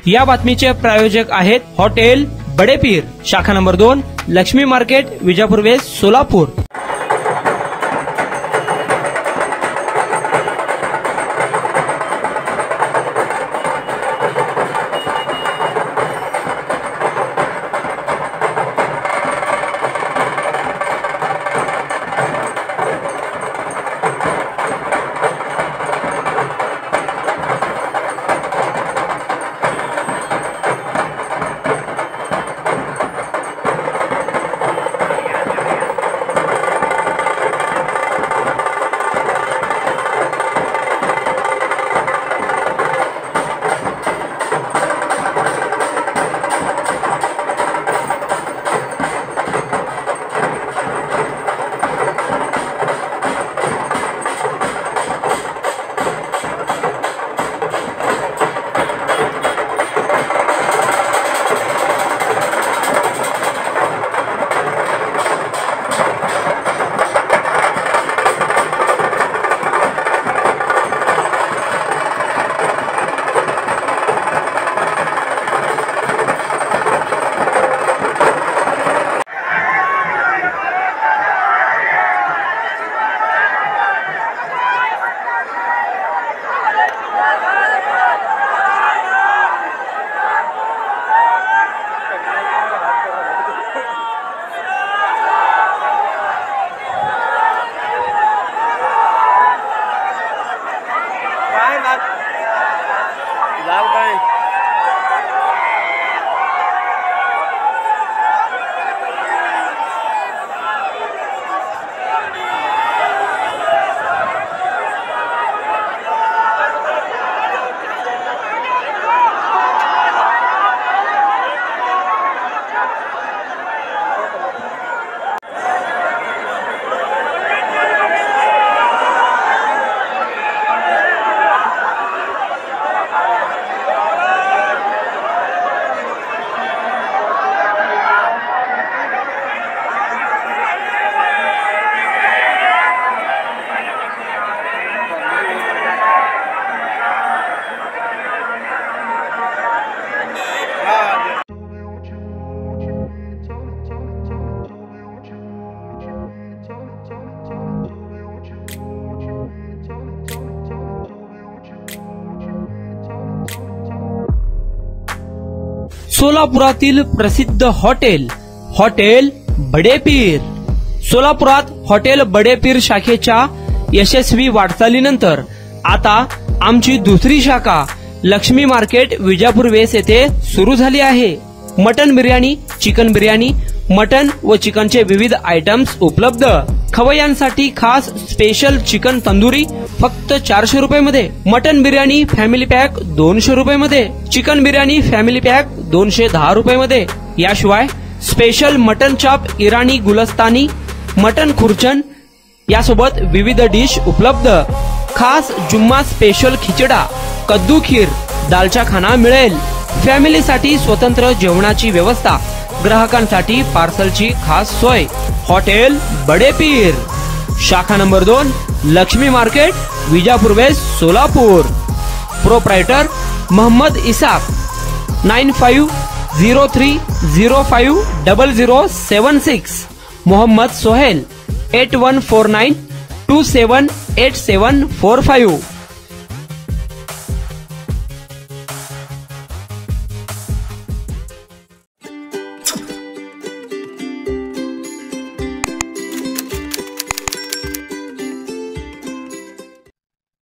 या बातमीचे प्रायोजक आहेत हॉटेल बडे पीर, शाखा number 2, Lakshmi market, Vijapur west, Solapur. सोलापुरातील प्रसिद्ध हॉटेल हॉटेल बडे पीर। सोलापुरात हॉटेल बडे पीर शाखेच्या यशस्वी वाटचालीनंतर आता आमची दुसरी शाखा लक्ष्मी मार्केट, विजापूर वेस्ट येथे सुरू झाली आहे। Mutton biryani, chicken biryani, mutton व चिकनचे विविध आयटम्स उपलब्ध। खवय्यांसाठी खास स्पेशल चिकन तंदुरी फक्त 400 रुपये मध्ये, मटन बिर्याणी फॅमिली पॅक 200 रुपये मध्ये, चिकन बिर्याणी फॅमिली पॅक 210 रुपये मध्ये। याशिवाय स्पेशल मटन चाप, इराणी गुलस्तानी, मटन खुर्चन यासोबत विविध डिश उपलब्ध। खास जुम्मा स्पेशल खिचडा, कद्दू खीर, दालचा खाना मिळेल। फॅमिलीसाठी स्वतंत्र जेवणाची व्यवस्था, ग्राहकांसाठी पार्सलची खास सोय। हॉटेल बडे पीर, शाखा number 2, Lakshmi market, Vijapur west, Solapur. Proprietor Mohammad Isaq, 9503050076। Mohammad Sohel, 8149278745।